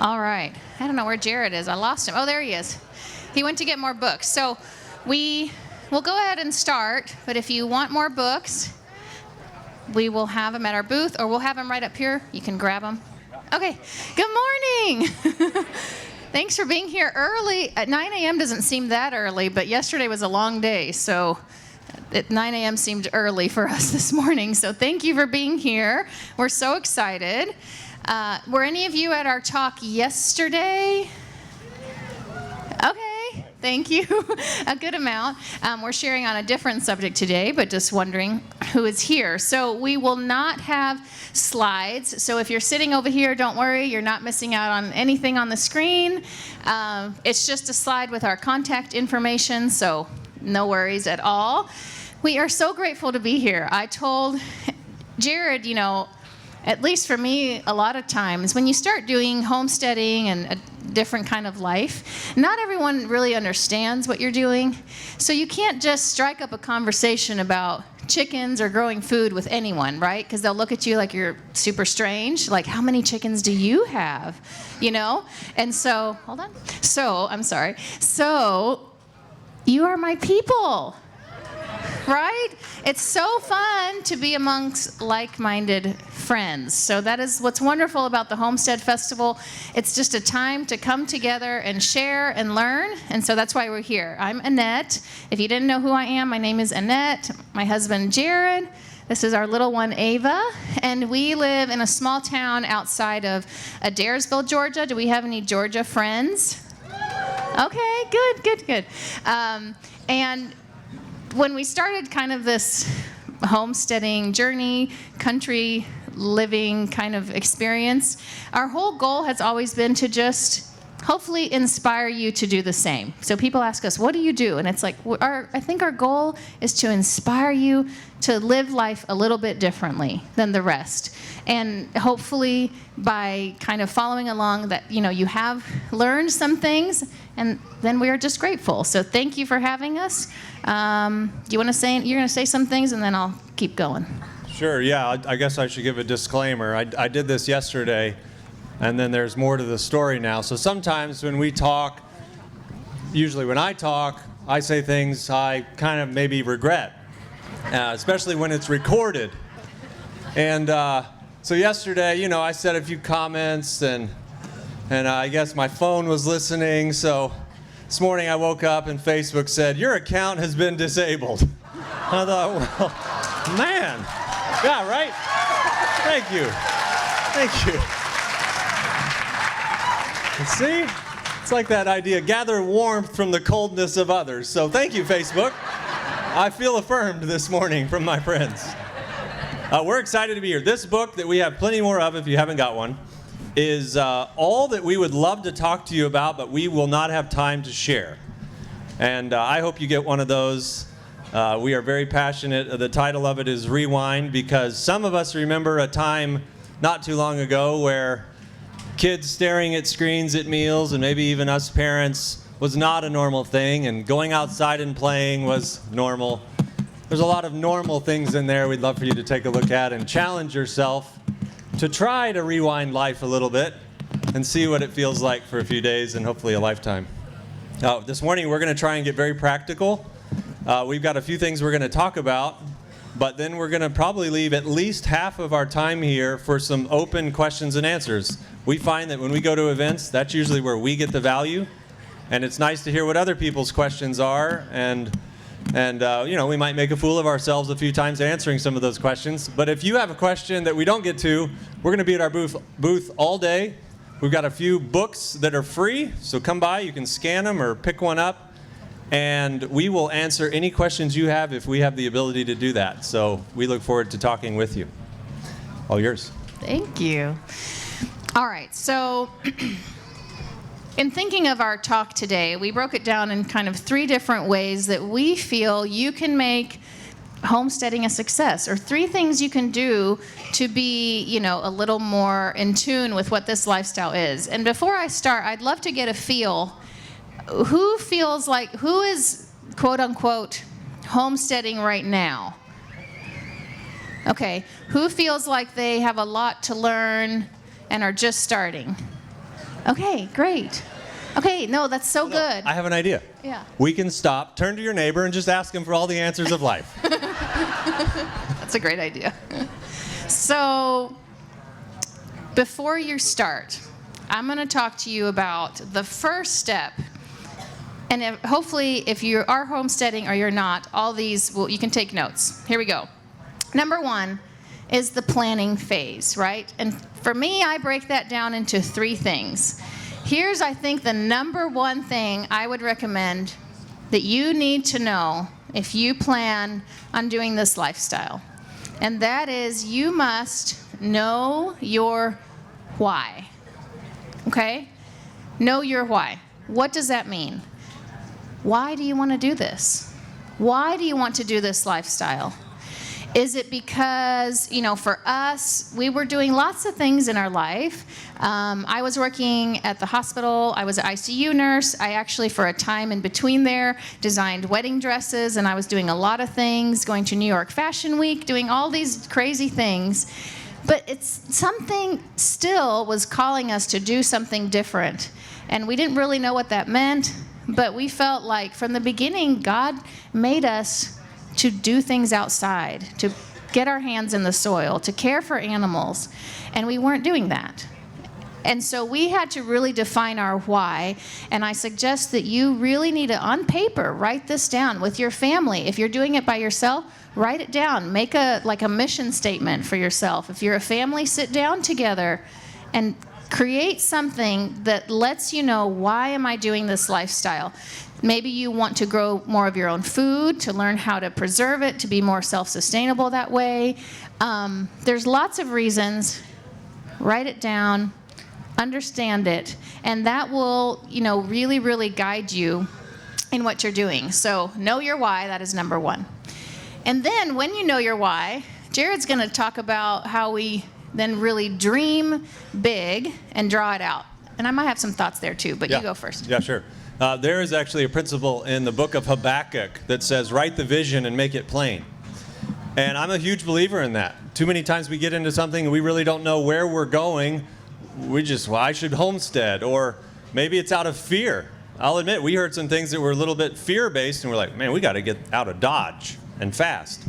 All right. I don't know where Jared is. I lost him. Oh, there he is. He went to get more books. So we'll go ahead and start, but if you want more books, we will have them at our booth, or we'll have them right up here. You can grab them. Okay. Good morning. Thanks for being here early. At 9 a.m. doesn't seem that early, but yesterday was a long day, so at 9 a.m. seemed early for us this morning. So thank you for being here. We're so excited. Were any of you at our talk yesterday? Okay, thank you. A good amount. We're sharing on a different subject today, but just wondering who is here. So we will not have slides. So if you're sitting over here, don't worry, you're not missing out on anything on the screen. It's just a slide with our contact information, so no worries at all. We are so grateful to be here. I told Jared, at least for me, a lot of times, when you start doing homesteading and a different kind of life, not everyone really understands what you're doing. So you can't just strike up a conversation about chickens or growing food with anyone, right? Because they'll look at you like you're super strange. Like, how many chickens do you have? And so, hold on. I'm sorry. So, you are my people. Right? It's so fun to be amongst like-minded friends. So that is what's wonderful about the Homestead Festival. It's just a time to come together and share and learn. And so that's why we're here. I'm Annette. If you didn't know who I am, my name is Annette. My husband, Jared. This is our little one, Ava. And we live in a small town outside of Adairsville, Georgia. Do we have any Georgia friends? Okay, good. And when we started kind of this homesteading journey, country living kind of experience, our whole goal has always been to just hopefully inspire you to do the same. So people ask us, what do you do? And it's like, I think our goal is to inspire you to live life a little bit differently than the rest. And hopefully by kind of following along that, you have learned some things, and then we are just grateful. So thank you for having us. Do you want to say, you're going to say some things, and then I'll keep going. Sure, yeah, I guess I should give a disclaimer. I did this yesterday, and then there's more to the story now. So sometimes when we talk, usually when I talk, I say things I kind of maybe regret, especially when it's recorded. And so yesterday, I said a few comments, and I guess my phone was listening, so this morning I woke up and Facebook said, your account has been disabled. I thought, well, man, yeah, right? Thank you. See? It's like that idea, gather warmth from the coldness of others. So thank you, Facebook. I feel affirmed this morning from my friends. We're excited to be here. This book that we have plenty more of if you haven't got one is all that we would love to talk to you about, but we will not have time to share. And I hope you get one of those. We are very passionate. The title of it is Rewind, because some of us remember a time not too long ago where kids staring at screens at meals, and maybe even us parents, was not a normal thing, and going outside and playing was normal. There's a lot of normal things in there we'd love for you to take a look at and challenge yourself to try to rewind life a little bit and see what it feels like for a few days and hopefully a lifetime. This morning we're going to try and get very practical. We've got a few things we're going to talk about, but then we're going to probably leave at least half of our time here for some open questions and answers. We find that when we go to events, that's usually where we get the value, and it's nice to hear what other people's questions are, and we might make a fool of ourselves a few times answering some of those questions. But if you have a question that we don't get to, we're going to be at our booth all day. We've got a few books that are free, so come by. You can scan them or pick one up, and we will answer any questions you have if we have the ability to do that. So we look forward to talking with you. All yours. Thank you. All right, so in thinking of our talk today, we broke it down in kind of 3 different ways that we feel you can make homesteading a success, or 3 things you can do to be, a little more in tune with what this lifestyle is. And before I start, I'd love to get a feel. Who is, quote unquote, homesteading right now? Okay, who feels like they have a lot to learn and are just starting? Okay, great. Okay, no, that's so good. I have an idea. Yeah. We can stop, turn to your neighbor, and just ask him for all the answers of life. That's a great idea. So, before you start, I'm going to talk to you about the first step. And hopefully, if you are homesteading or you're not, all these, you can take notes. Here we go. Number one is the planning phase, right? And for me, I break that down into 3 things. Here's, I think, the number one thing I would recommend that you need to know if you plan on doing this lifestyle. And that is, you must know your why. Okay? Know your why. What does that mean? Why do you want to do this? Why do you want to do this lifestyle? Is it because, for us, we were doing lots of things in our life. I was working at the hospital. I was an ICU nurse. I actually, for a time in between there, designed wedding dresses, and I was doing a lot of things, going to New York Fashion Week, doing all these crazy things. But it's something still was calling us to do something different. And we didn't really know what that meant, but we felt like from the beginning, God made us to do things outside, to get our hands in the soil, to care for animals, and we weren't doing that. And so we had to really define our why, and I suggest that you really need to, on paper, write this down with your family. If you're doing it by yourself, write it down. Make a mission statement for yourself. If you're a family, sit down together and create something that lets you know, why am I doing this lifestyle? Maybe you want to grow more of your own food, to learn how to preserve it, to be more self-sustainable that way. There's lots of reasons. Write it down, understand it, and that will, really, really guide you in what you're doing. So know your why, that is number one. And then when you know your why, Jared's going to talk about how we then really dream big and draw it out. And I might have some thoughts there too, but you go first. Yeah, sure. There is actually a principle in the book of Habakkuk that says, write the vision and make it plain. And I'm a huge believer in that. Too many times we get into something and we really don't know where we're going. I should homestead, or maybe it's out of fear. I'll admit, we heard some things that were a little bit fear-based, and we're like, man, we got to get out of Dodge and fast.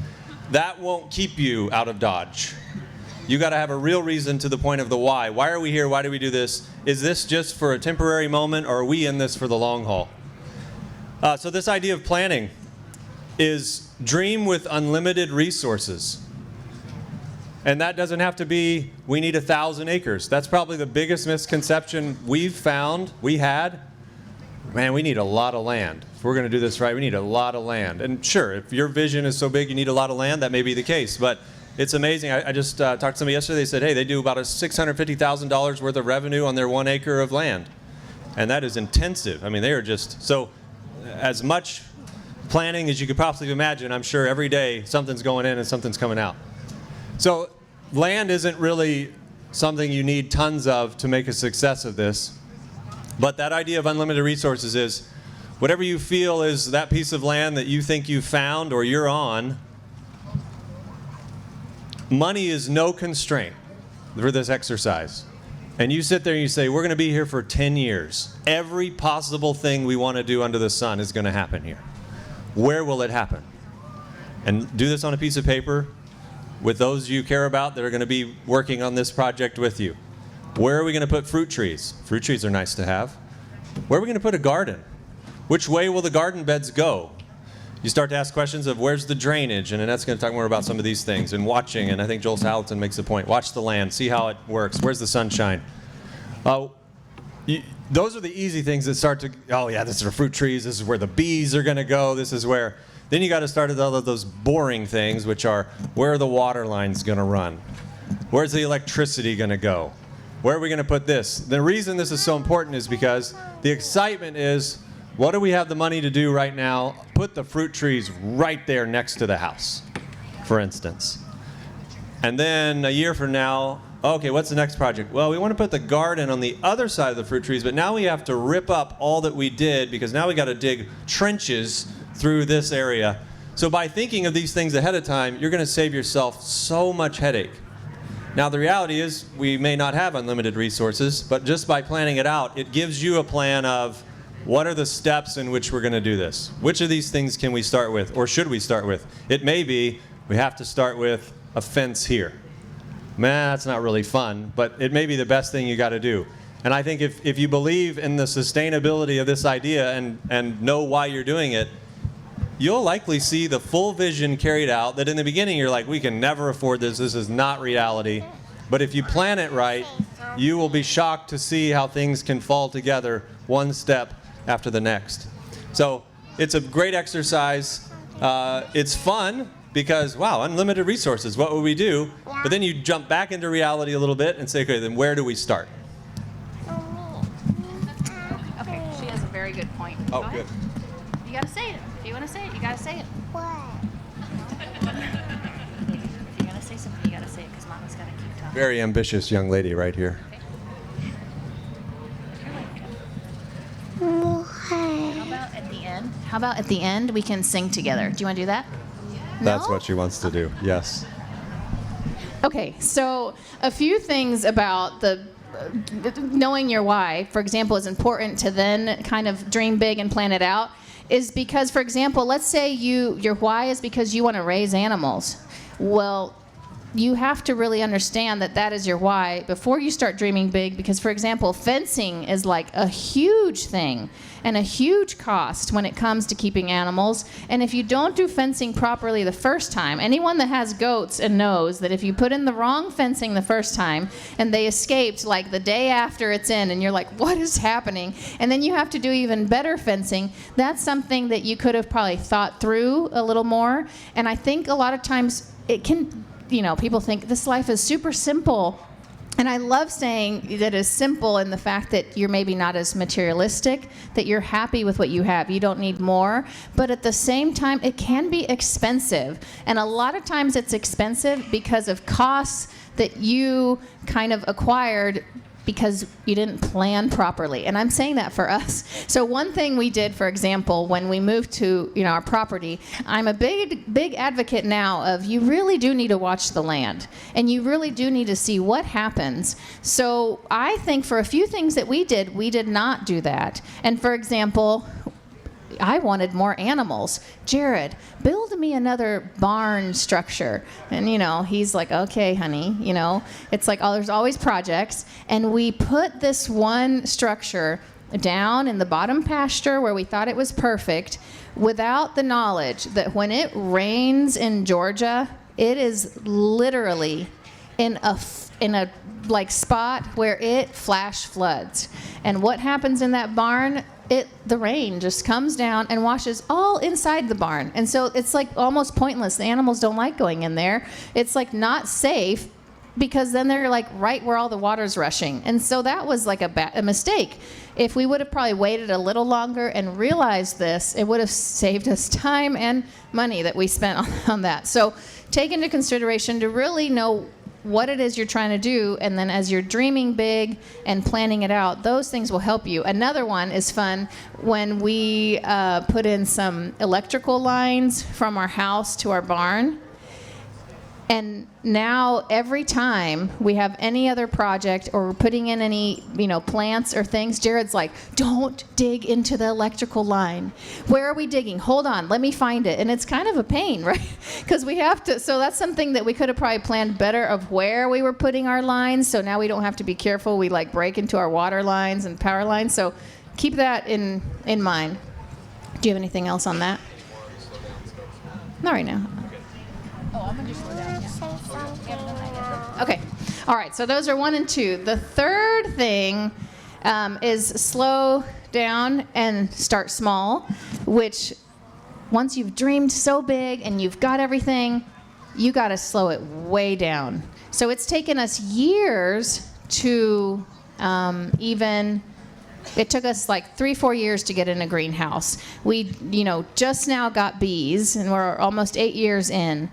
That won't keep you out of Dodge. You got to have a real reason to the point of the why. Why are we here? Why do we do this? Is this just for a temporary moment, or are we in this for the long haul? So this idea of planning is dream with unlimited resources. And that doesn't have to be, we need 1,000 acres. That's probably the biggest misconception we had. Man, we need a lot of land. If we're going to do this right, we need a lot of land. And sure, if your vision is so big you need a lot of land, that may be the case. But it's amazing. I just talked to somebody yesterday. They said, hey, they do about $650,000 worth of revenue on their 1 acre of land. And that is intensive. I mean, they are just, so as much planning as you could possibly imagine, I'm sure every day something's going in and something's coming out. So land isn't really something you need tons of to make a success of this. But that idea of unlimited resources is whatever you feel is that piece of land that you think you found or you're on, money is no constraint for this exercise. And you sit there and you say, we're going to be here for 10 years. Every possible thing we want to do under the sun is going to happen here. Where will it happen? And do this on a piece of paper with those you care about that are going to be working on this project with you. Where are we going to put fruit trees? Fruit trees are nice to have. Where are we going to put a garden? Which way will the garden beds go? You start to ask questions of where's the drainage, and Annette's going to talk more about some of these things, and watching, and I think Joel Salatin makes a point. Watch the land, see how it works. Where's the sunshine? Those are the easy things that start to, oh yeah, this is for fruit trees, this is where the bees are going to go, this is where, then you got to start with all of those boring things, which are where are the water lines going to run? Where's the electricity going to go? Where are we going to put this? The reason this is so important is because the excitement is, what do we have the money to do right now? Put the fruit trees right there next to the house, for instance. And then a year from now, okay, what's the next project? Well, we want to put the garden on the other side of the fruit trees, but now we have to rip up all that we did because now we got to dig trenches through this area. So by thinking of these things ahead of time, you're going to save yourself so much headache. Now, the reality is we may not have unlimited resources, but just by planning it out, it gives you a plan of what are the steps in which we're going to do this? Which of these things can we start with, or should we start with? It may be we have to start with a fence here. Man, that's not really fun, but it may be the best thing you got to do. And I think if you believe in the sustainability of this idea and know why you're doing it, you'll likely see the full vision carried out, that in the beginning you're like, we can never afford this, this is not reality. But if you plan it right, you will be shocked to see how things can fall together one step after the next. So it's a great exercise. It's fun because, wow, unlimited resources, what would we do? But then you jump back into reality a little bit and say, okay, then where do we start? Okay, she has a very good point. Oh, Go good. ahead. You gotta say it. If you wanna say it, you gotta say it. If you're gonna say something, you gotta say it, because Mama's gotta keep talking. Very ambitious young lady right here. How about at the end we can sing together? Do you want to do that? That's No? what she wants to do, yes. Okay, so a few things about the knowing your why, for example, is important to then kind of dream big and plan it out, is because, for example, let's say your why is because you want to raise animals. Well, you have to really understand that that is your why before you start dreaming big, because, for example, fencing is like a huge thing and a huge cost when it comes to keeping animals. And if you don't do fencing properly the first time, anyone that has goats and knows that if you put in the wrong fencing the first time and they escaped like the day after it's in and you're like, what is happening? And then you have to do even better fencing, that's something that you could have probably thought through a little more. And I think a lot of times it can, people think this life is super simple. And I love saying that it's simple in the fact that you're maybe not as materialistic, that you're happy with what you have. You don't need more. But at the same time, it can be expensive. And a lot of times it's expensive because of costs that you kind of acquired because you didn't plan properly. And I'm saying that for us. So one thing we did, for example, when we moved to our property, I'm a big advocate now of you really do need to watch the land. And you really do need to see what happens. So I think for a few things that we did not do that. And for example, I wanted more animals. Jared, build me another barn structure. And, he's like, okay, honey, it's like, there's always projects. And we put this one structure down in the bottom pasture where we thought it was perfect without the knowledge that when it rains in Georgia, it is literally in a spot where it flash floods. And what happens in that barn? The rain just comes down and washes all inside the barn. And so it's like almost pointless. The animals don't like going in there. It's like not safe because then they're like right where all the water's rushing. And so that was like a mistake. If we would have probably waited a little longer and realized this, it would have saved us time and money that we spent on that. So take into consideration to really know what it is you're trying to do, and then as you're dreaming big and planning it out, those things will help you. Another one is fun when we put in some electrical lines from our house to our barn. And now every time we have any other project or we're putting in any, plants or things, Jared's like, don't dig into the electrical line. Where are we digging? Hold on, let me find it. And it's kind of a pain, right? Because we have to, so that's something that we could have probably planned better of where we were putting our lines. So now we don't have to be careful. We break into our water lines and power lines. So keep that in mind. Do you have anything else on that? Not right now. Oh, I'm going to slow down. Okay. All right. So those are 1 and 2. The third thing is slow down and start small, which once you've dreamed so big and you've got everything, you got to slow it way down. So it's taken us years to it took us 3-4 years to get in a greenhouse. We, just now got bees and we're almost 8 years in.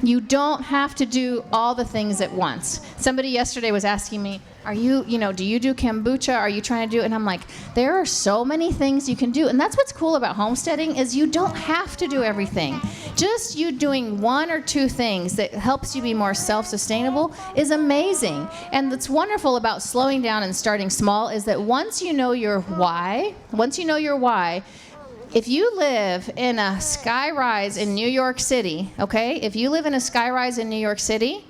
You don't have to do all the things at once. Somebody yesterday was asking me, Are you, do you do kombucha? Are you trying to do, and I'm like, there are so many things you can do. And that's what's cool about homesteading is you don't have to do everything. Just you doing one or two things that helps you be more self-sustainable is amazing. And what's wonderful about slowing down and starting small is that once you know your why, if you live in a skyrise in New York City, okay? If you live in a skyrise in New York City,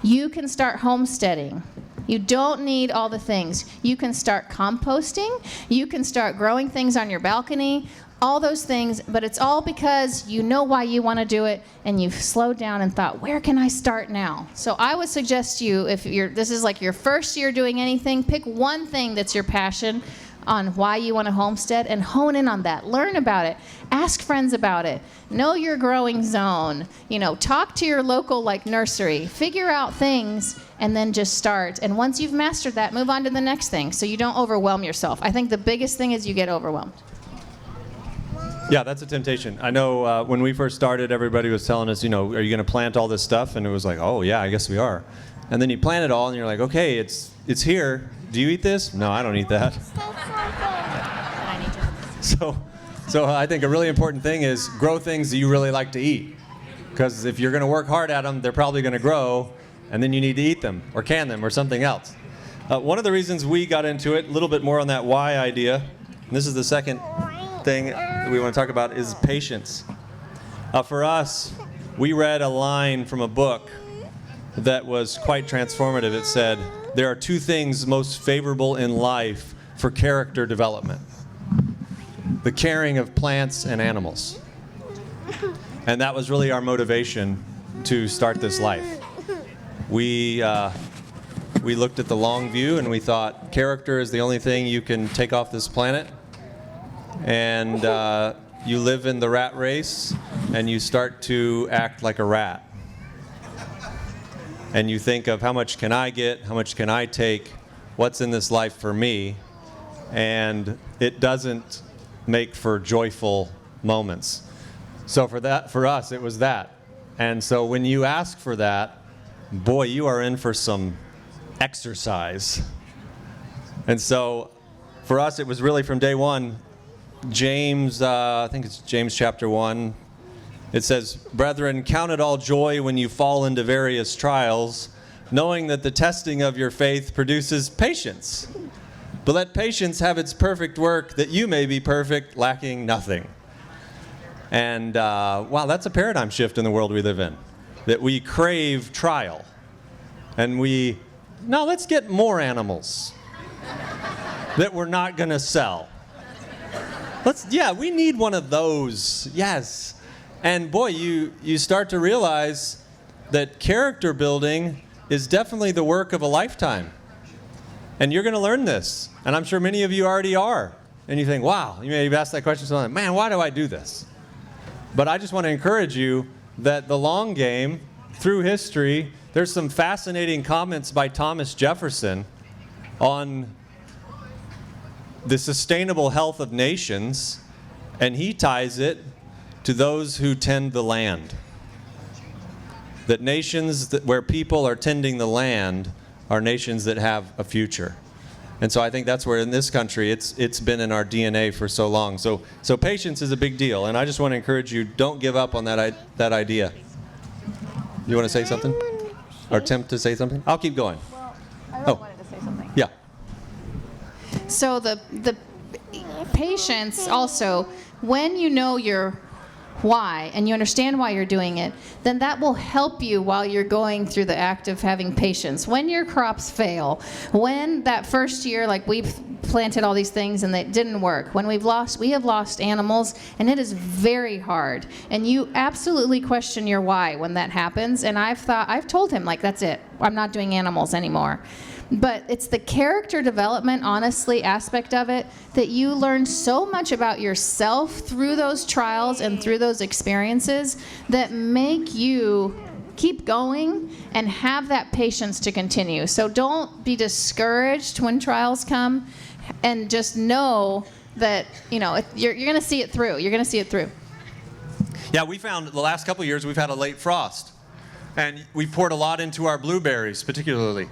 you can start homesteading. You don't need all the things. You can start composting. You can start growing things on your balcony, all those things, but it's all because you know why you want to do it and you've slowed down and thought, where can I start now? So I would suggest you, if this is like your first year doing anything, pick one thing that's your passion on why you want to homestead and hone in on that. Learn about it. Ask friends about it. Know your growing zone. Talk to your local nursery. Figure out things and then just start. And once you've mastered that, move on to the next thing so you don't overwhelm yourself. I think the biggest thing is you get overwhelmed. Yeah, that's a temptation. I know when we first started, everybody was telling us, are you going to plant all this stuff? And it was like, oh, yeah, I guess we are. And then you plant it all, and you're like, okay, it's here. Do you eat this? No, I don't eat that. So I think a really important thing is grow things that you really like to eat. Because if you're going to work hard at them, they're probably going to grow, and then you need to eat them or can them or something else. One of the reasons we got into it, a little bit more on that why idea, and this is the second thing that we want to talk about, is patience. For us, we read a line from a book that was quite transformative. It said, there are two things most favorable in life for character development: the caring of plants and animals. And that was really our motivation to start this life. We looked at the long view and we thought, character is the only thing you can take off this planet. And you live in the rat race and you start to act like a rat. And you think of how much can I get, how much can I take, what's in this life for me, and it doesn't make for joyful moments. So for us, it was that. And so when you ask for that, boy, you are in for some exercise. And so for us, it was really from day one. James, I think it's James chapter 1. It says, "Brethren, count it all joy when you fall into various trials, knowing that the testing of your faith produces patience. But let patience have its perfect work, that you may be perfect, lacking nothing." And wow, that's a paradigm shift in the world we live in. That we crave trial. And let's get more animals that we're not going to sell. We need one of those. Yes. And boy, you start to realize that character building is definitely the work of a lifetime. And you're going to learn this. And I'm sure many of you already are. And you think, wow, you may have asked that question, so man, why do I do this? But I just want to encourage you that the long game, through history, there's some fascinating comments by Thomas Jefferson on the sustainable health of nations, and he ties it to those who tend the land. That nations where people are tending the land are nations that have a future. And so I think that's where in this country it's been in our DNA for so long. So patience is a big deal, and I just want to encourage you, don't give up on that idea. You want to say something? Or attempt to say something? I'll keep going. Well, I really wanted to say something. Yeah. So the patience also, when you know your why and you understand why you're doing it, then that will help you while you're going through the act of having patience. When your crops fail, when that first year, like we've planted all these things and they didn't work, when we have lost animals, and it is very hard. And you absolutely question your why when that happens. And I've told him, that's it. I'm not doing animals anymore. But it's the character development, honestly, aspect of it that you learn so much about yourself through those trials and through those experiences that make you keep going and have that patience to continue. So don't be discouraged when trials come, and just know that, you're going to see it through. You're going to see it through. Yeah, we found the last couple of years we've had a late frost. And we poured a lot into our blueberries, particularly.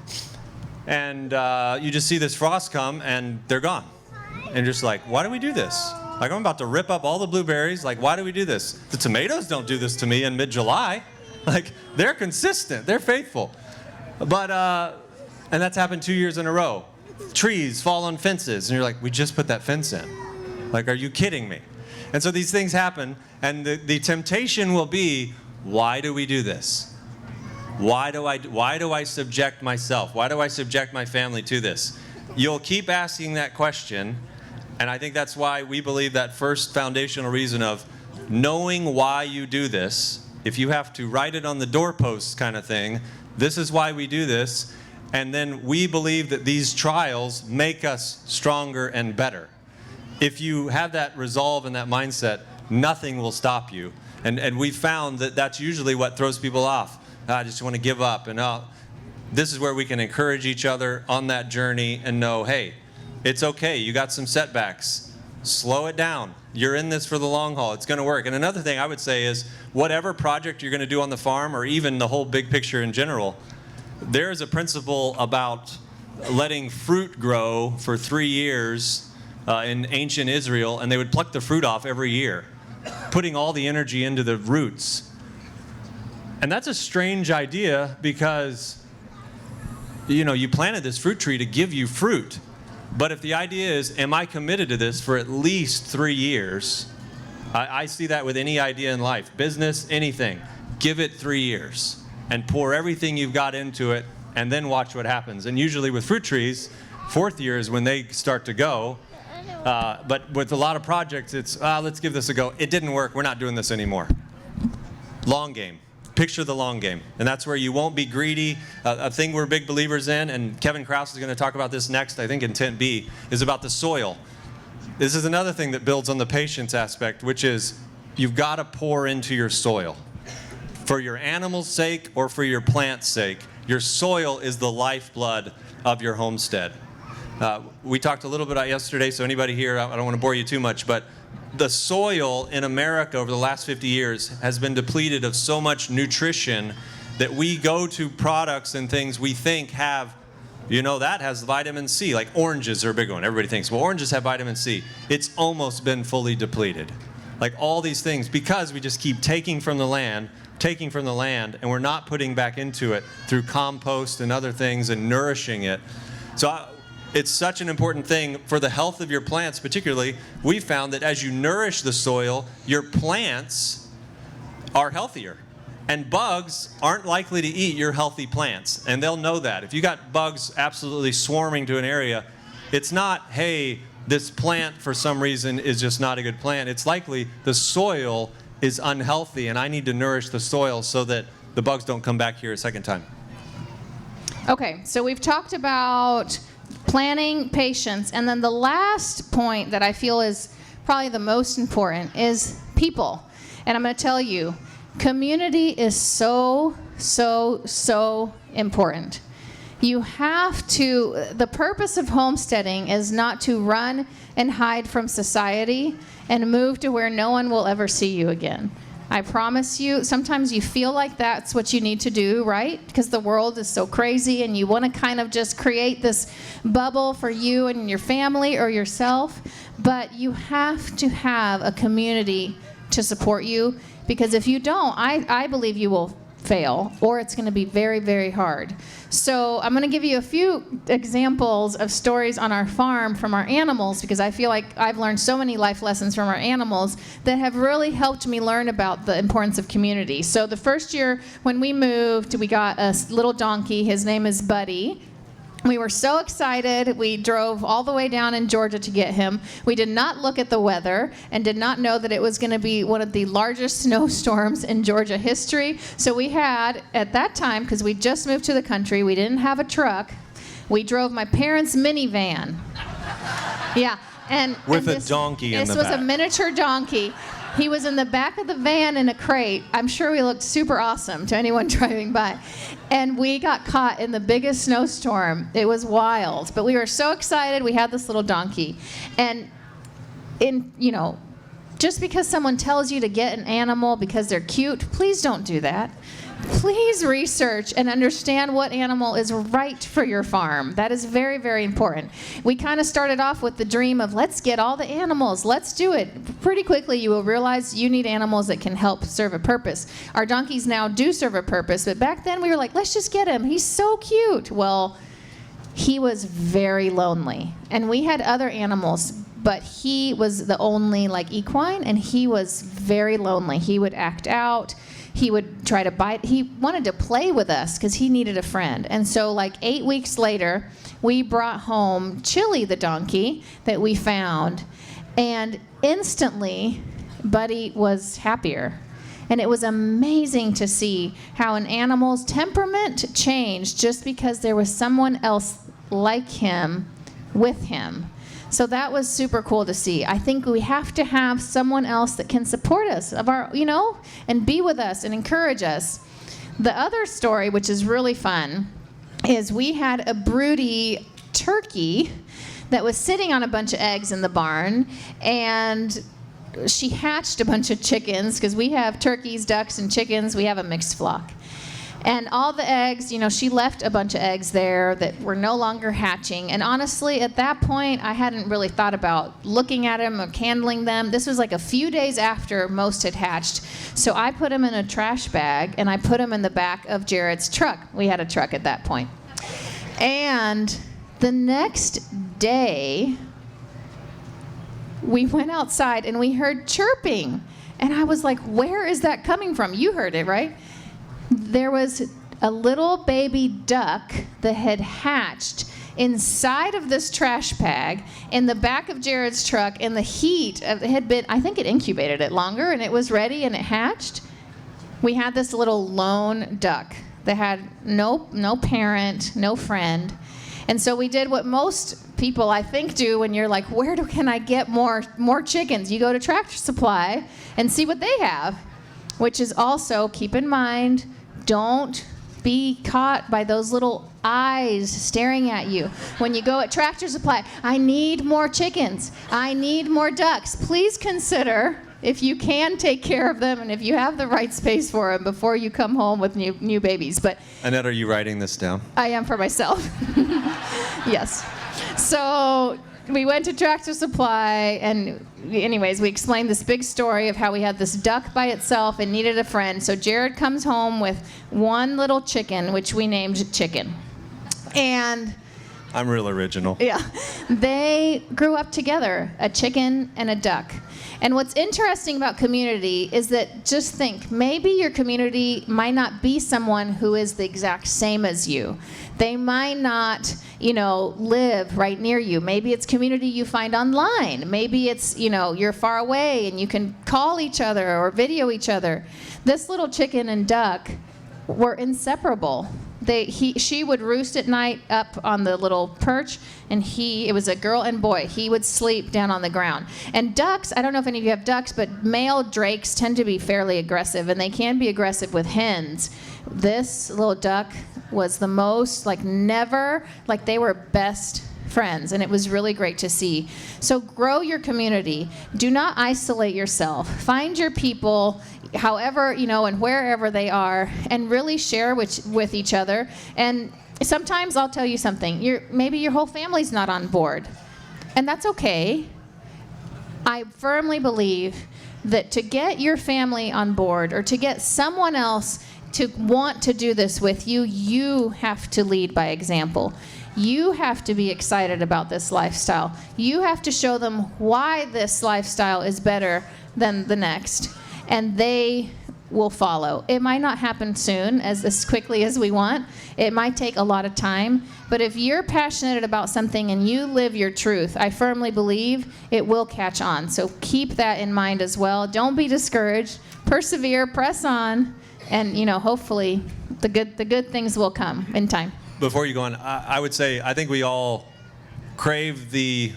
and you just see this frost come, and they're gone. And you're just like, why do we do this? Like, I'm about to rip up all the blueberries. Like, why do we do this? The tomatoes don't do this to me in mid-July. Like, they're consistent. They're faithful. But, and that's happened 2 years in a row. Trees fall on fences, and you're like, we just put that fence in. Like, are you kidding me? And so these things happen, and the temptation will be, why do we do this? Why do I subject myself? Why do I subject my family to this? You'll keep asking that question, and I think that's why we believe that first foundational reason of knowing why you do this. If you have to write it on the doorpost kind of thing, this is why we do this. And then we believe that these trials make us stronger and better. If you have that resolve and that mindset, nothing will stop you. And we found that that's usually what throws people off. I just want to give up. And this is where we can encourage each other on that journey and know, hey, it's okay. You got some setbacks. Slow it down. You're in this for the long haul. It's going to work. And another thing I would say is whatever project you're going to do on the farm, or even the whole big picture in general, there is a principle about letting fruit grow for 3 years in ancient Israel, and they would pluck the fruit off every year, putting all the energy into the roots. And that's a strange idea because, you planted this fruit tree to give you fruit. But if the idea is, am I committed to this for at least 3 years? I see that with any idea in life, business, anything. Give it 3 years and pour everything you've got into it, and then watch what happens. And usually with fruit trees, 4th year is when they start to go. But with a lot of projects, it's, let's give this a go. It didn't work. We're not doing this anymore. Long game. Picture the long game. And that's where you won't be greedy. A thing we're big believers in, and Kevin Krause is going to talk about this next, I think in 10B, is about the soil. This is another thing that builds on the patience aspect, which is you've got to pour into your soil. For your animal's sake or for your plant's sake, your soil is the lifeblood of your homestead. We talked a little bit about yesterday, so anybody here, I don't want to bore you too much, but the soil in America over the last 50 years has been depleted of so much nutrition that we go to products and things we think have, that has vitamin C. Like oranges are a big one. Everybody thinks, well, oranges have vitamin C. It's almost been fully depleted. Like all these things, because we just keep taking from the land, and we're not putting back into it through compost and other things and nourishing it. So it's such an important thing for the health of your plants particularly. We found that as you nourish the soil, your plants are healthier. And bugs aren't likely to eat your healthy plants. And they'll know that. If you got bugs absolutely swarming to an area, it's not, hey, this plant for some reason is just not a good plant. It's likely the soil is unhealthy, and I need to nourish the soil so that the bugs don't come back here a second time. Okay, so we've talked about planning, patience, and then the last point that I feel is probably the most important is people. And I'm going to tell you, community is so important. You have to, the purpose of homesteading is not to run and hide from society and move to where no one will ever see you again. I promise you, sometimes you feel like that's what you need to do, right? Because the world is so crazy and you want to kind of just create this bubble for you and your family or yourself. But you have to have a community to support you, because if you don't, I believe you will fail, or it's going to be very, very hard. So I'm going to give you a few examples of stories on our farm from our animals, because I feel like I've learned so many life lessons from our animals that have really helped me learn about the importance of community. So the first year when we moved, we got a little donkey. His name is Buddy. We were so excited. We drove all the way down in Georgia to get him. We did not look at the weather and did not know that it was going to be one of the largest snowstorms in Georgia history. So we had, at that time, because we just moved to the country, we didn't have a truck. We drove my parents' minivan. Yeah. With a donkey in the back. This was a miniature donkey. He was in the back of the van in a crate. I'm sure we looked super awesome to anyone driving by. And we got caught in the biggest snowstorm. It was wild. But we were so excited. We had this little donkey. And just because someone tells you to get an animal because they're cute, please don't do that. please research and understand what animal is right for your farm. That is very, very important. We kind of started off with the dream of let's get all the animals, let's do it. Pretty quickly you will realize you need animals that can help serve a purpose. Our donkeys now do serve a purpose, but back then we were like, let's just get him. He's so cute. Well, he was very lonely. And we had other animals, but he was the only equine, and he was very lonely. He would act out. He would try to bite. He wanted to play with us because he needed a friend. And so 8 weeks later, we brought home Chili the donkey that we found. And instantly, Buddy was happier. And it was amazing to see how an animal's temperament changed just because there was someone else like him with him. So that was super cool to see. I think we have to have someone else that can support us and be with us and encourage us. The other story, which is really fun, is we had a broody turkey that was sitting on a bunch of eggs in the barn, and she hatched a bunch of chickens because we have turkeys, ducks, and chickens. We have a mixed flock. And all the eggs, she left a bunch of eggs there that were no longer hatching. And honestly, at that point, I hadn't really thought about looking at them or candling them. This was a few days after most had hatched. So I put them in a trash bag, and I put them in the back of Jared's truck. We had a truck at that point. And the next day, we went outside, and we heard chirping. And I was like, where is that coming from? You heard it, right? There was a little baby duck that had hatched inside of this trash bag in the back of Jared's truck in the heat. I think it incubated it longer, and it was ready, and it hatched. We had this little lone duck that had no parent, no friend. And so we did what most people, I think, do when you're like, can I get more chickens? You go to Tractor Supply and see what they have, which is also, keep in mind, don't be caught by those little eyes staring at you. When you go at Tractor Supply, I need more chickens. I need more ducks. Please consider if you can take care of them and if you have the right space for them before you come home with new babies. But Annette, are you writing this down? I am for myself. Yes. So we went to Tractor Supply, and anyways, we explained this big story of how we had this duck by itself and needed a friend. So Jared comes home with one little chicken, which we named Chicken. And I'm real original. yeah, they grew up together, a chicken and a duck. And what's interesting about community is that, just think, maybe your community might not be someone who is the exact same as you. They might not, live right near you. Maybe it's community you find online. Maybe it's, you're far away and you can call each other or video each other. This little chicken and duck were inseparable. She would roost at night up on the little perch, and it was a girl and boy. He would sleep down on the ground. And ducks, I don't know if any of you have ducks, but male drakes tend to be fairly aggressive, and they can be aggressive with hens. This little duck was the most, they were best friends, and it was really great to see. So grow your community. Do not isolate yourself. Find your people, however, and wherever they are, and really share with each other. And sometimes I'll tell you something, maybe your whole family's not on board, and that's okay. I firmly believe that to get your family on board, or to get someone else to want to do this with you, you have to lead by example. You have to be excited about this lifestyle. You have to show them why this lifestyle is better than the next, and they will follow. It might not happen soon, as quickly as we want. It might take a lot of time, but if you're passionate about something and you live your truth, I firmly believe it will catch on. So keep that in mind as well. Don't be discouraged. Persevere, press on, and hopefully the good things will come in time. Before you go on, I would say I think we all crave the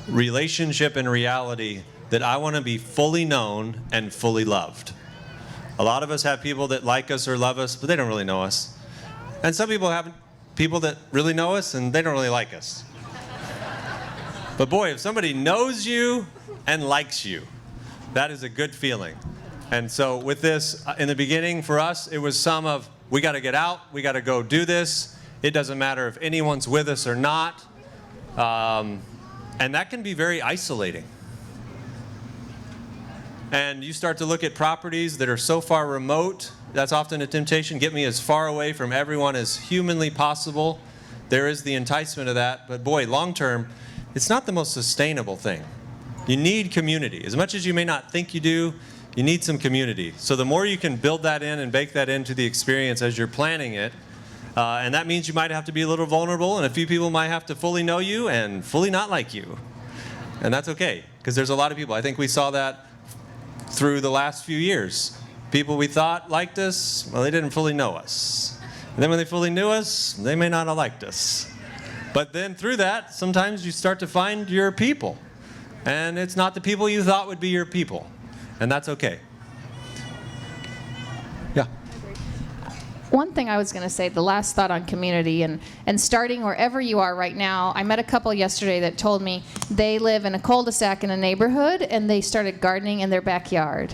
relationship and reality that I want to be fully known and fully loved. A lot of us have people that like us or love us, but they don't really know us. And some people have people that really know us and they don't really like us. But boy, if somebody knows you and likes you, that is a good feeling. And so with this, in the beginning for us, it was some of, we got to get out, we got to go do this. It doesn't matter if anyone's with us or not. And that can be very isolating. And you start to look at properties that are so far remote, that's often a temptation. Get me as far away from everyone as humanly possible. There is the enticement of that, but boy, long term, it's not the most sustainable thing. You need community. As much as you may not think you do, you need some community. So the more you can build that in and bake that into the experience as you're planning it, and that means you might have to be a little vulnerable, and a few people might have to fully know you and fully not like you. And that's okay, because there's a lot of people. I think we saw that through the last few years. People we thought liked us, well, they didn't fully know us. And then when they fully knew us, they may not have liked us. But then through that, sometimes you start to find your people. And it's not the people you thought would be your people. And that's okay. Yeah. One thing I was going to say, the last thought on community and starting wherever you are right now. I met a couple yesterday that told me they live in a cul-de-sac in a neighborhood and they started gardening in their backyard.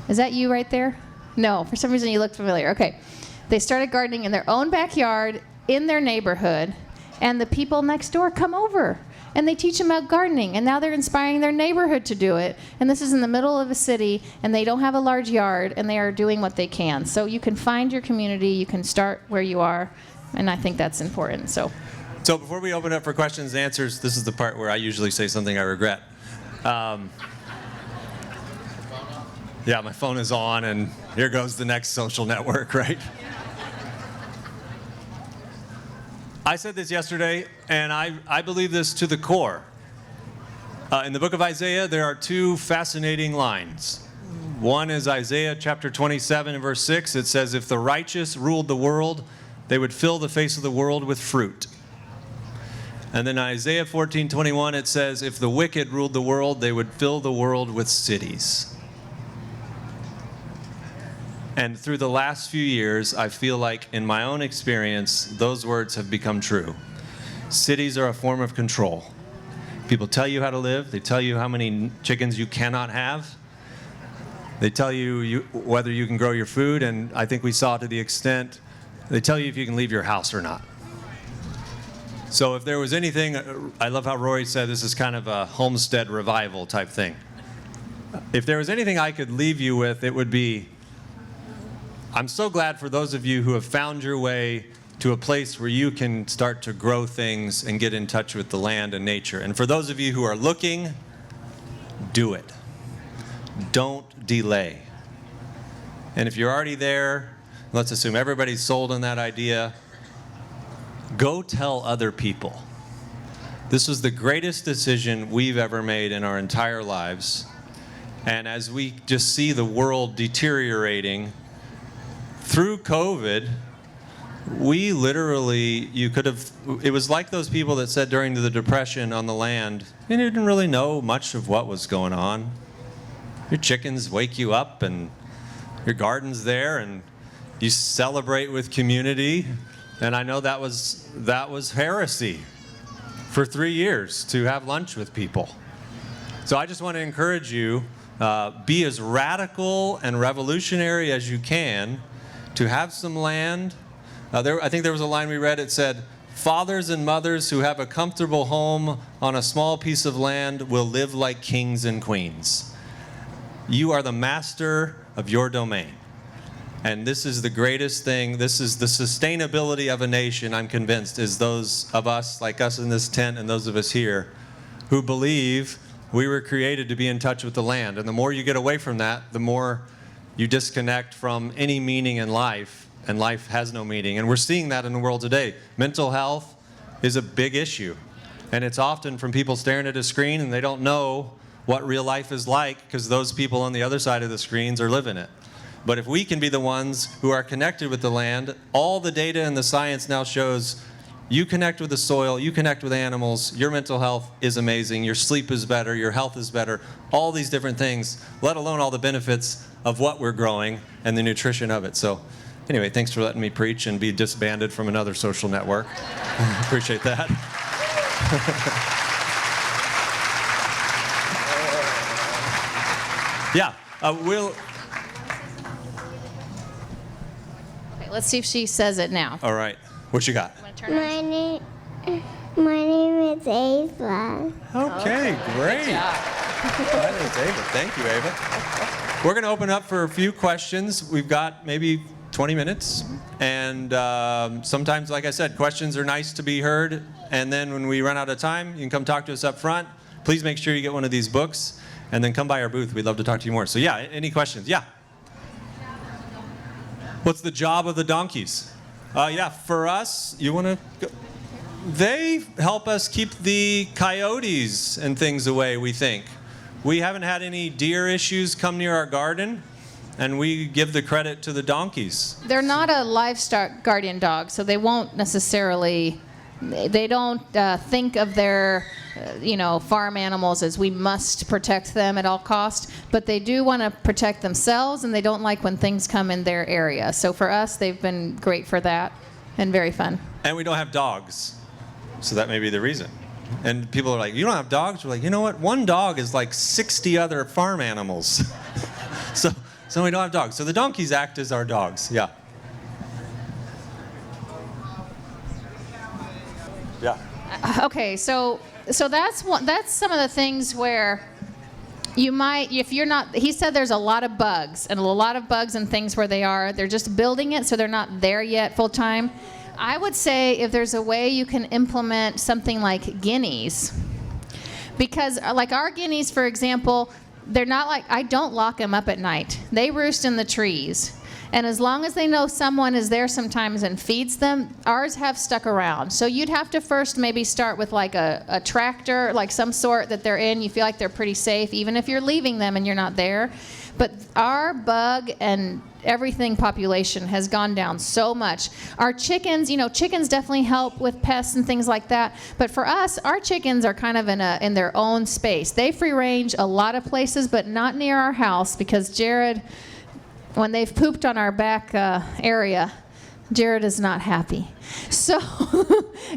Is that you right there? No, for some reason you looked familiar. Okay. They started gardening in their own backyard in their neighborhood, and the people next door come over and they teach them about gardening, and now they're inspiring their neighborhood to do it. And this is in the middle of a city, and they don't have a large yard, and they are doing what they can. So you can find your community, you can start where you are, and I think that's important. So before we open up for questions and answers, this is the part where I usually say something I regret. Yeah, my phone is on, and here goes the next social network, right? I said this yesterday, and I believe this to the core. In the book of Isaiah, there are two fascinating lines. One is Isaiah chapter 27 and verse 6. It says, if the righteous ruled the world, they would fill the face of the world with fruit. And then Isaiah 14:21, it says, if the wicked ruled the world, they would fill the world with cities. And through the last few years, I feel like in my own experience, those words have become true. Cities are a form of control. People tell you how to live. They tell you how many chickens you cannot have. They tell you whether you can grow your food, and I think we saw to the extent, they tell you if you can leave your house or not. So if there was anything, I love how Rory said this is kind of a homestead revival type thing. If there was anything I could leave you with, it would be, I'm so glad for those of you who have found your way to a place where you can start to grow things and get in touch with the land and nature. And for those of you who are looking, do it. Don't delay. And if you're already there, let's assume everybody's sold on that idea, go tell other people. This was the greatest decision we've ever made in our entire lives. And as we just see the world deteriorating, through COVID, we literally, it was like those people that said during the Depression on the land, you didn't really know much of what was going on. Your chickens wake you up and your garden's there and you celebrate with community. And I know that was heresy for 3 years to have lunch with people. So I just want to encourage you, be as radical and revolutionary as you can to have some land. I think there was a line we read, it said, fathers and mothers who have a comfortable home on a small piece of land will live like kings and queens. You are the master of your domain. And this is the greatest thing. This is the sustainability of a nation, I'm convinced, is those of us, like us in this tent and those of us here, who believe we were created to be in touch with the land. And the more you get away from that, the more you disconnect from any meaning in life, and life has no meaning. And we're seeing that in the world today. Mental health is a big issue. And it's often from people staring at a screen and they don't know what real life is like because those people on the other side of the screens are living it. But if we can be the ones who are connected with the land, all the data and the science now shows you connect with the soil, you connect with animals, your mental health is amazing, your sleep is better, your health is better, all these different things, let alone all the benefits of what we're growing and the nutrition of it. So anyway, thanks for letting me preach and be disbanded from another social network. Appreciate that. Yeah, right, let's see if she says it now. All right. What you got? You wanna turn around? My name is Ava. Okay, great. That is Ava. Thank you, Ava. We're going to open up for a few questions. We've got maybe 20 minutes. And sometimes, like I said, questions are nice to be heard. And then when we run out of time, you can come talk to us up front. Please make sure you get one of these books. And then come by our booth. We'd love to talk to you more. So yeah, any questions? Yeah. What's the job of the donkeys? Yeah, for us, you want to go? They help us keep the coyotes and things away, we think. We haven't had any deer issues come near our garden, and we give the credit to the donkeys. They're not a livestock guardian dog, so they won't necessarily, they don't think of their, farm animals as we must protect them at all costs, but they do want to protect themselves, and they don't like when things come in their area. So for us, they've been great for that and very fun. And we don't have dogs, so that may be the reason. And people are like, you don't have dogs? We're like, you know what? One dog is like 60 other farm animals. so we don't have dogs. So the donkeys act as our dogs, yeah. Yeah. Okay, so that's some of the things where you might, if you're not, he said there's a lot of bugs and things where they're just building it, so they're not there yet full time. I would say if there's a way you can implement something like guineas, because like our guineas, for example, they're not like, I don't lock them up at night. They roost in the trees. And as long as they know someone is there sometimes and feeds them, ours have stuck around. So you'd have to first maybe start with like a tractor, like some sort that they're in. You feel like they're pretty safe, even if you're leaving them and you're not there. But our bug and everything population has gone down so much. Our chickens, chickens definitely help with pests and things like that. But for us, our chickens are kind of in their own space. They free range a lot of places, but not near our house, because Jared, when they've pooped on our back area, Jared is not happy. So,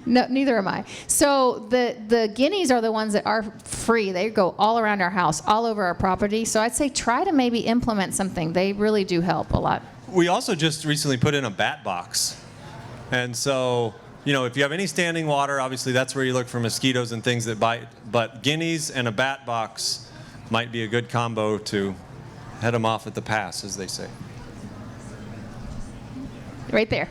no, neither am I. So the guineas are the ones that are free. They go all around our house, all over our property. So I'd say try to maybe implement something. They really do help a lot. We also just recently put in a bat box. And so, if you have any standing water, obviously that's where you look for mosquitoes and things that bite. But guineas and a bat box might be a good combo to head them off at the pass, as they say. Right there.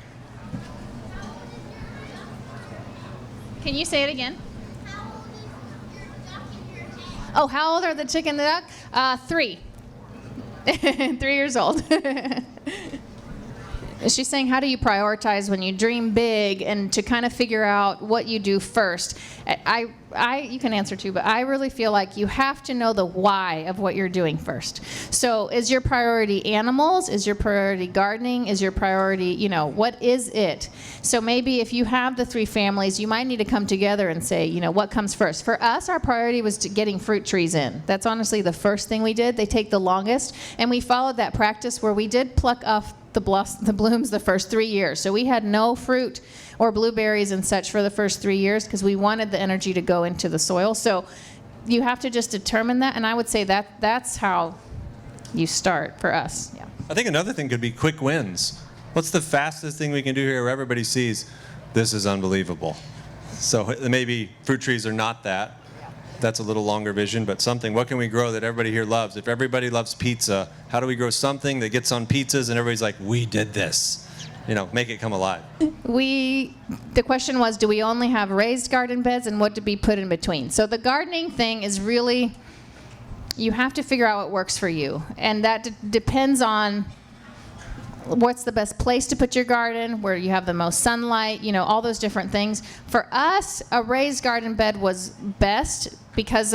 Can you say it again? Oh, how old are the chicken and the duck? 3. 3 years old. She's saying, how do you prioritize when you dream big and to kind of figure out what you do first? You can answer too, but I really feel like you have to know the why of what you're doing first. So is your priority animals? Is your priority gardening? Is your priority, what is it? So maybe if you have the 3 families, you might need to come together and say, what comes first? For us, our priority was getting fruit trees in. That's honestly the first thing we did. They take the longest. And we followed that practice where we did pluck off the blooms the first 3 years. So we had no fruit or blueberries and such for the first 3 years because we wanted the energy to go into the soil. So you have to just determine that, and I would say that's how you start for us. Yeah. I think another thing could be quick wins. What's the fastest thing we can do here where everybody sees this is unbelievable? So maybe fruit trees are not that. That's a little longer vision, but something. What can we grow that everybody here loves? If everybody loves pizza, how do we grow something that gets on pizzas and everybody's like, we did this? Make it come alive. The question was, do we only have raised garden beds, and what to be put in between? So the gardening thing is really, you have to figure out what works for you. And that depends on what's the best place to put your garden, where you have the most sunlight, all those different things. For us, a raised garden bed was best because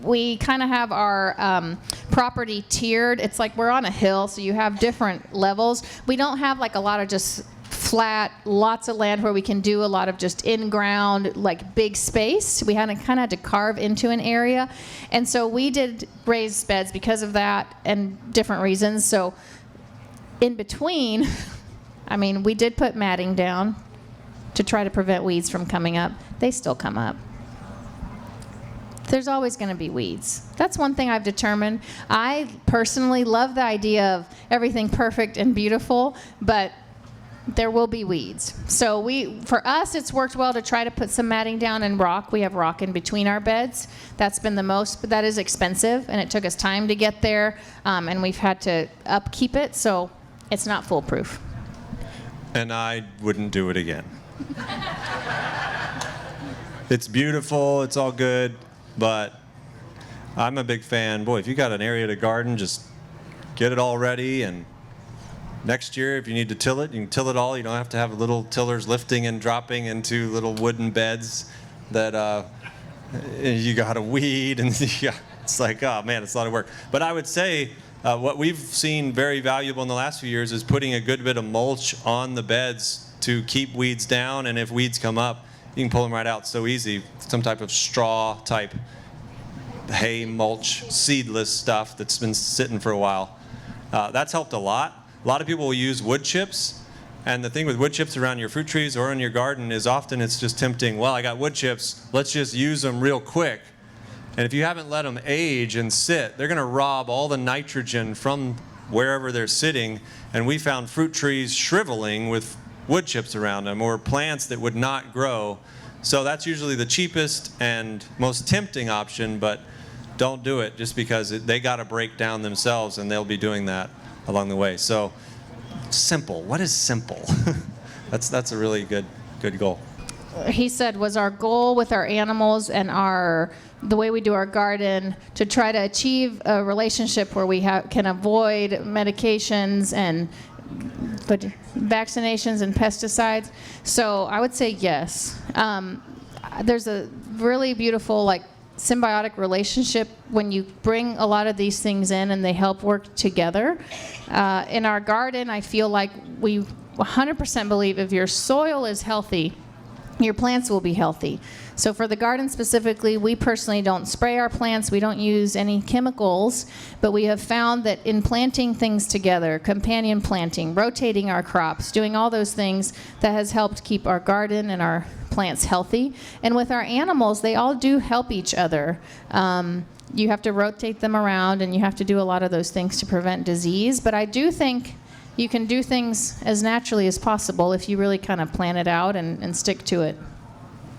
we kind of have our property tiered. It's like we're on a hill, so you have different levels. We don't have like a lot of just flat, lots of land where we can do a lot of just in-ground, like big space. We kind of had to carve into an area. And so we did raised beds because of that and different reasons. So in between, we did put matting down to try to prevent weeds from coming up. They still come up. There's always going to be weeds. That's one thing I've determined. I personally love the idea of everything perfect and beautiful, but there will be weeds. So for us, it's worked well to try to put some matting down and rock. We have rock in between our beds. That's been the most, but that is expensive, and it took us time to get there, and we've had to upkeep it, so it's not foolproof. And I wouldn't do it again. It's beautiful, it's all good, but I'm a big fan. Boy, if you got an area to garden, just get it all ready, and next year, if you need to till it, you can till it all. You don't have to have little tillers lifting and dropping into little wooden beds that you got to weed, and it's like, oh man, it's a lot of work. But I would say what we've seen very valuable in the last few years is putting a good bit of mulch on the beds to keep weeds down, and if weeds come up, you can pull them right out so easy. Some type of straw type hay mulch, seedless stuff that's been sitting for a while. That's helped a lot. A lot of people will use wood chips, and the thing with wood chips around your fruit trees or in your garden is often it's just tempting, well, I got wood chips, let's just use them real quick. And if you haven't let them age and sit, they're going to rob all the nitrogen from wherever they're sitting, and we found fruit trees shriveling with wood chips around them, or plants that would not grow. So that's usually the cheapest and most tempting option, but don't do it just because they got to break down themselves, and they'll be doing that along the way. So simple. What is simple? That's a really good goal. He said was our goal with our animals and the way we do our garden to try to achieve a relationship where we can avoid medications and vaccinations and pesticides. So I would say yes. There's a really beautiful symbiotic relationship when you bring a lot of these things in and they help work together. In our garden, I feel like we 100% believe if your soil is healthy, your plants will be healthy. So for the garden specifically, we personally don't spray our plants. We don't use any chemicals, but we have found that in planting things together, companion planting, rotating our crops, doing all those things, that has helped keep our garden and our plants healthy. And with our animals, they all do help each other. You have to rotate them around, and you have to do a lot of those things to prevent disease. But I do think you can do things as naturally as possible if you really kind of plan it out and stick to it.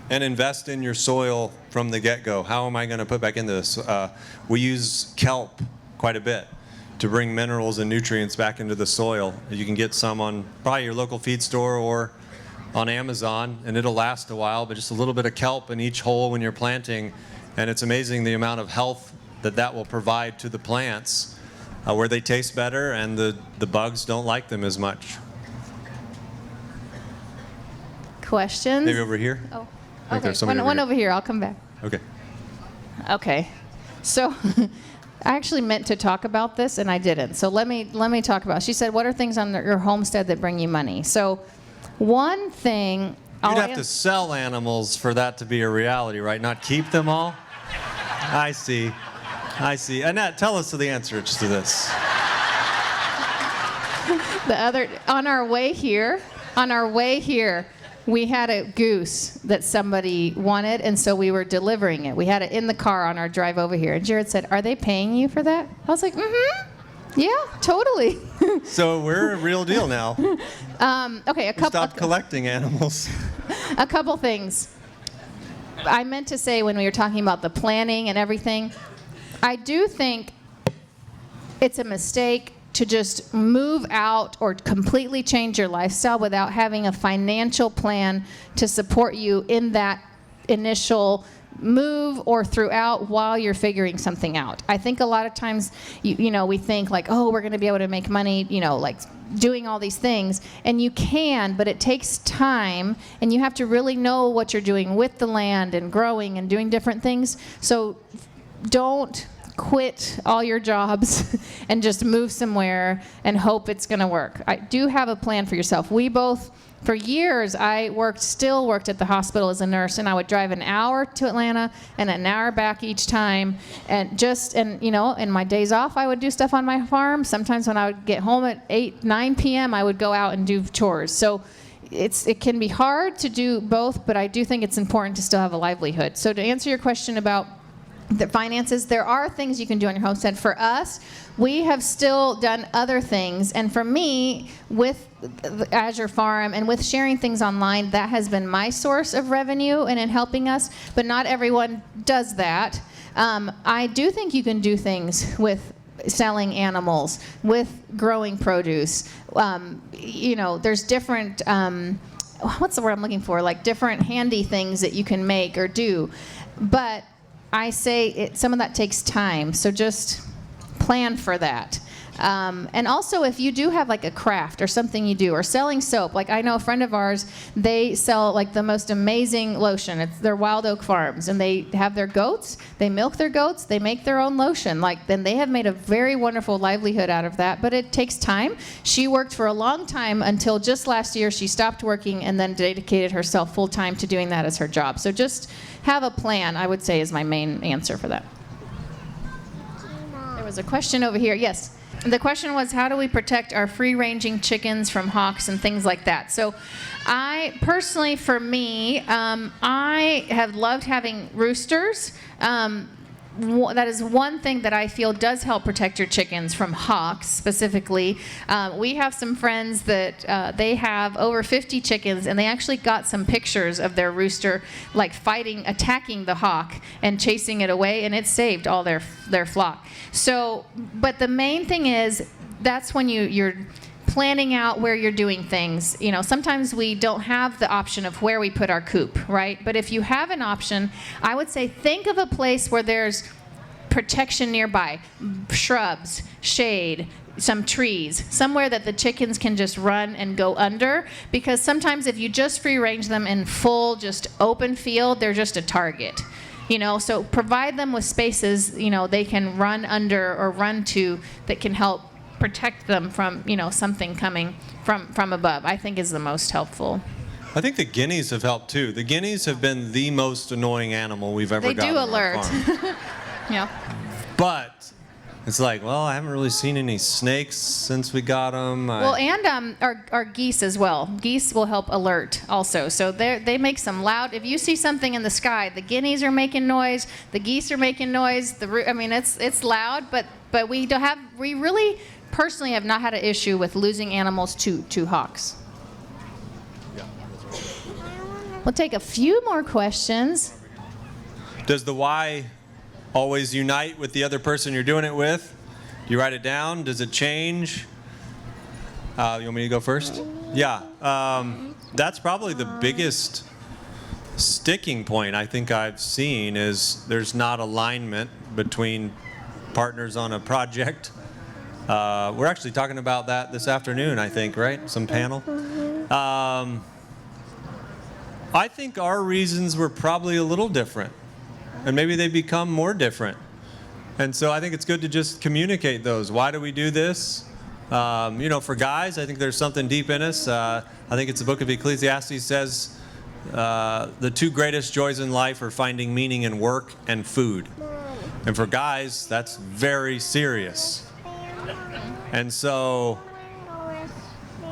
And invest in your soil from the get-go. How am I going to put back into this? We use kelp quite a bit to bring minerals and nutrients back into the soil. You can get some on probably your local feed store or on Amazon, and it'll last a while, but just a little bit of kelp in each hole when you're planting, and it's amazing the amount of health that will provide to the plants, where they taste better and the bugs don't like them as much. Questions? Maybe over here? Oh, I think okay. there's somebody One over here. I'll come back. Okay. Okay. So I actually meant to talk about this, and I didn't. So let me talk about it. She said, what are things on your homestead that bring you money? So one thing... You'd have to sell animals for that to be a reality, right? Not keep them all? I see. Annette, tell us the answer to this. On our way here, we had a goose that somebody wanted, and so we were delivering it. We had it in the car on our drive over here. And Jared said, "Are they paying you for that?" I was like, "Mm-hmm. Yeah, totally." So we're a real deal now. Okay, Stop collecting animals. A couple things. I meant to say when we were talking about the planning and everything, I do think it's a mistake to just move out or completely change your lifestyle without having a financial plan to support you in that initial move or throughout while you're figuring something out. I think a lot of times, we think oh, we're going to be able to make money, doing all these things. And you can, but it takes time, and you have to really know what you're doing with the land and growing and doing different things. So don't quit all your jobs and just move somewhere and hope it's going to work. I do have a plan for yourself. We both, for years, I still worked at the hospital as a nurse, and I would drive an hour to Atlanta and an hour back each time. And in my days off, I would do stuff on my farm. Sometimes when I would get home at 9 p.m., I would go out and do chores. So it can be hard to do both, but I do think it's important to still have a livelihood. So to answer your question about the finances. There are things you can do on your homestead. For us, we have still done other things. And for me, with the Azure Farm and with sharing things online, that has been my source of revenue and in helping us. But not everyone does that. I do think you can do things with selling animals, with growing produce. There's different, what's the word I'm looking for? Like different handy things that you can make or do. But I say some of that takes time, so just plan for that. And also, if you do have like a craft or something you do, or selling soap, like I know a friend of ours, they sell like the most amazing lotion. They're Wild Oak Farms, and they have their goats, they milk their goats, they make their own lotion. Then they have made a very wonderful livelihood out of that, but it takes time. She worked for a long time until just last year she stopped working and then dedicated herself full time to doing that as her job. So just have a plan, I would say, is my main answer for that. There was a question over here. Yes. The question was, how do we protect our free-ranging chickens from hawks and things like that? So I personally, for me, I have loved having roosters. That is one thing that I feel does help protect your chickens from hawks specifically. We have some friends that they have over 50 chickens, and they actually got some pictures of their rooster like attacking the hawk and chasing it away, and it saved all their flock. So, but the main thing is that's when you're planning out where you're doing things. Sometimes we don't have the option of where we put our coop, right? But if you have an option, I would say think of a place where there's protection nearby, shrubs, shade, some trees, somewhere that the chickens can just run and go under, because sometimes if you just free range them in full, just open field, they're just a target. So provide them with spaces, they can run under or run to that can help protect them from, something coming from above, I think is the most helpful. I think the guineas have helped too. The guineas have been the most annoying animal we've ever gotten. They do alert. Yeah. But it's like, well, I haven't really seen any snakes since we got them. And our geese as well. Geese will help alert also. So they make some loud. If you see something in the sky, the guineas are making noise. The geese are making noise. It's loud. But we really personally have not had an issue with losing animals to hawks. We'll take a few more questions. Does the why always unite with the other person you're doing it with? You write it down? Does it change? You want me to go first? Yeah. That's probably the biggest sticking point I think I've seen is there's not alignment between partners on a project. We're actually talking about that this afternoon, I think, right? Some panel. I think our reasons were probably a little different, and maybe they become more different. And so I think it's good to just communicate those. Why do we do this? For guys, I think there's something deep in us. I think it's the book of Ecclesiastes says the two greatest joys in life are finding meaning in work and food. And for guys, that's very serious. And so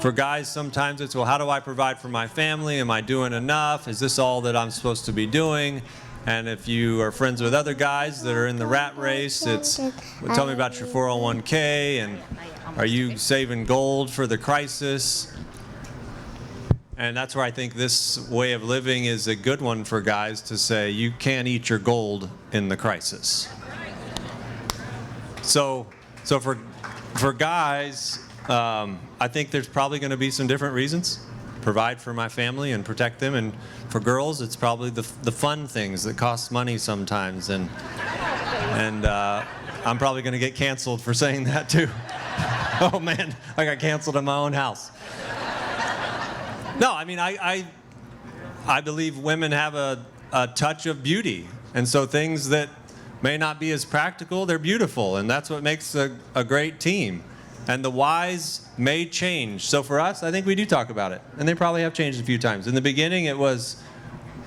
for guys, sometimes it's, well, how do I provide for my family? Am I doing enough? Is this all that I'm supposed to be doing? And if you are friends with other guys that are in the rat race, it's, well, tell me about your 401k, and are you saving gold for the crisis? And that's where I think this way of living is a good one for guys to say, you can't eat your gold in the crisis. So for guys, I think there's probably going to be some different reasons. Provide for my family and protect them. And for girls, it's probably the fun things that cost money sometimes. And I'm probably going to get canceled for saying that too. Oh man, I got canceled in my own house. No, I mean, I believe women have a touch of beauty. And so things that may not be as practical, they're beautiful. And that's what makes a great team. And the whys may change. So for us, I think we do talk about it. And they probably have changed a few times. In the beginning, it was,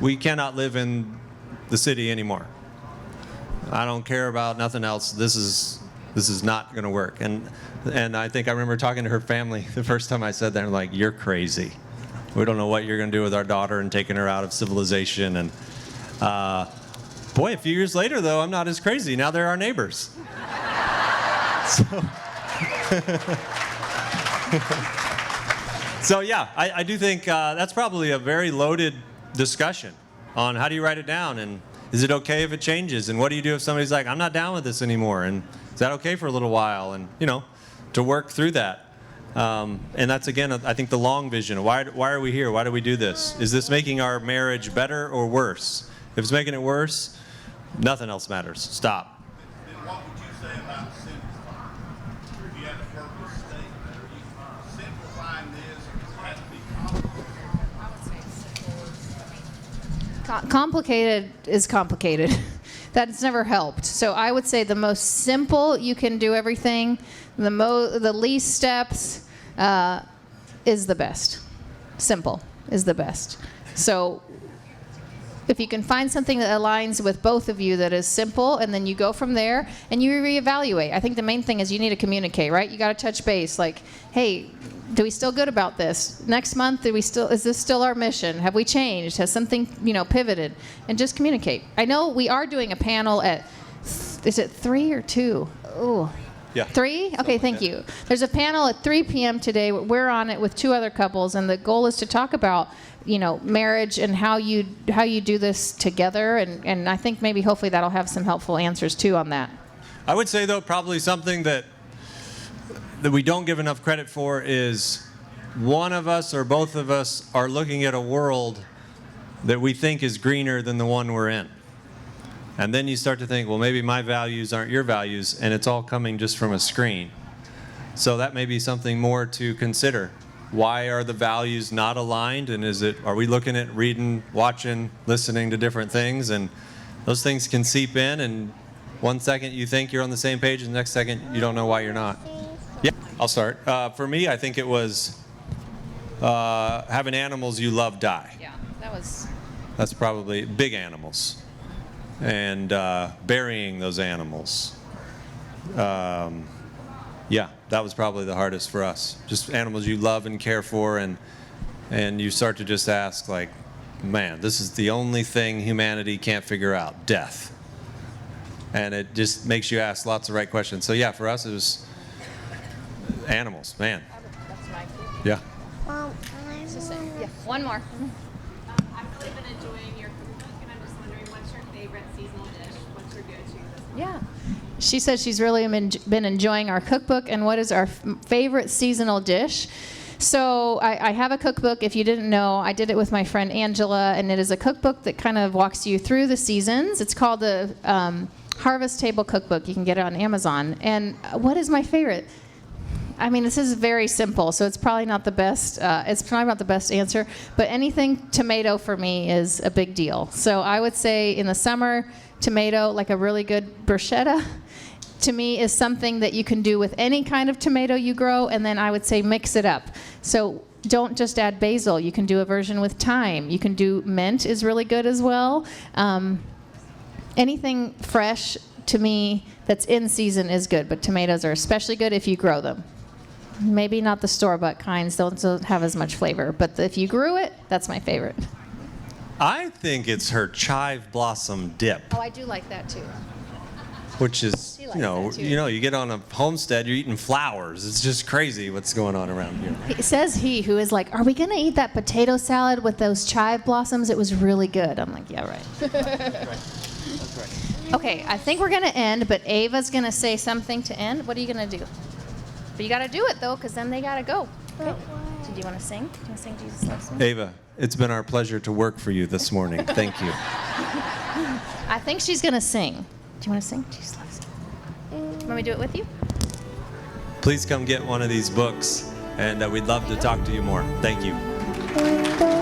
we cannot live in the city anymore. I don't care about nothing else. This is not going to work. And I think I remember talking to her family the first time I said that. I'm like, you're crazy. We don't know what you're going to do with our daughter and taking her out of civilization. And Boy, a few years later, though, I'm not as crazy. Now they're our neighbors. So yeah, I do think that's probably a very loaded discussion on how do you write it down, and is it okay if it changes, and what do you do if somebody's like, I'm not down with this anymore, and is that okay for a little while, and to work through that. And that's, again, I think the long vision. Why are we here? Why do we do this? Is this making our marriage better or worse? If it's making it worse, nothing else matters. Stop. Then what would you say about simplifying? If you had a purpose statement, are you simplifying this, or does it have to be complicated? Complicated is complicated. That's never helped. So I would say the most simple you can do everything, the least steps is the best. Simple is the best. So if you can find something that aligns with both of you that is simple, and then you go from there and you reevaluate. I think the main thing is you need to communicate, right? You got to touch base. Like, hey, do we still good about this? Next month, is this still our mission? Have we changed? Has something, pivoted? And just communicate. I know we are doing a panel at, is it 3 or 2? Oh. Yeah. 3? Okay, thank you. There's a panel at 3 p.m. today. We're on it with 2 other couples, and the goal is to talk about, marriage and how you do this together, and I think maybe hopefully that'll have some helpful answers too on that. I would say, though, probably something that we don't give enough credit for is one of us or both of us are looking at a world that we think is greener than the one we're in. And then you start to think, well, maybe my values aren't your values, and it's all coming just from a screen. So that may be something more to consider. Why are the values not aligned, and are we looking at reading, watching, listening to different things, and those things can seep in, and one second you think you're on the same page, and the next second you don't know why you're not. Yeah, I'll start. For me, I think it was having animals you love die. Yeah, That's probably big animals. And burying those animals. Yeah, that was probably the hardest for us. Just animals you love and care for, and you start to just ask, like, man, this is the only thing humanity can't figure out, death. And it just makes you ask lots of right questions. So yeah, for us it was animals, man. That's my favorite. Yeah. Yeah, one more. I've really been enjoying your cookbook, and I'm just wondering, what's your favorite seasonal dish? What's your go-to? Yeah. She says she's really been enjoying our cookbook, and what is our favorite seasonal dish. So I have a cookbook. If you didn't know, I did it with my friend Angela, and it is a cookbook that kind of walks you through the seasons. It's called the Harvest Table Cookbook. You can get it on Amazon. And what is my favorite? I mean, this is very simple, so it's probably not the best. It's probably not the best answer, but anything tomato for me is a big deal. So I would say in the summer, tomato, like a really good bruschetta, to me is something that you can do with any kind of tomato you grow, and then I would say mix it up. So don't just add basil. You can do a version with thyme. You can do mint is really good as well. Anything fresh, to me, that's in season is good, but tomatoes are especially good if you grow them. Maybe not the store-bought kinds, don't have as much flavor, but if you grew it, that's my favorite. I think it's her chive blossom dip. Oh, I do like that too. Which is, She likes that too. you get on a homestead, you're eating flowers. It's just crazy what's going on around here. It says he who is like, are we going to eat that potato salad with those chive blossoms? It was really good. I'm like, yeah, right. That's right. Okay, I think we're going to end, but Ava's going to say something to end. What are you going to do? But you got to do it, though, because then they got to go. Okay? So do you want to sing? Do you want to sing Jesus Loves Me? Ava, it's been our pleasure to work for you this morning. Thank you. I think she's going to sing. Do you want to sing? Jesus Loves Me. Want me to do it with you? Please come get one of these books, and we'd love to talk to you more. Thank you.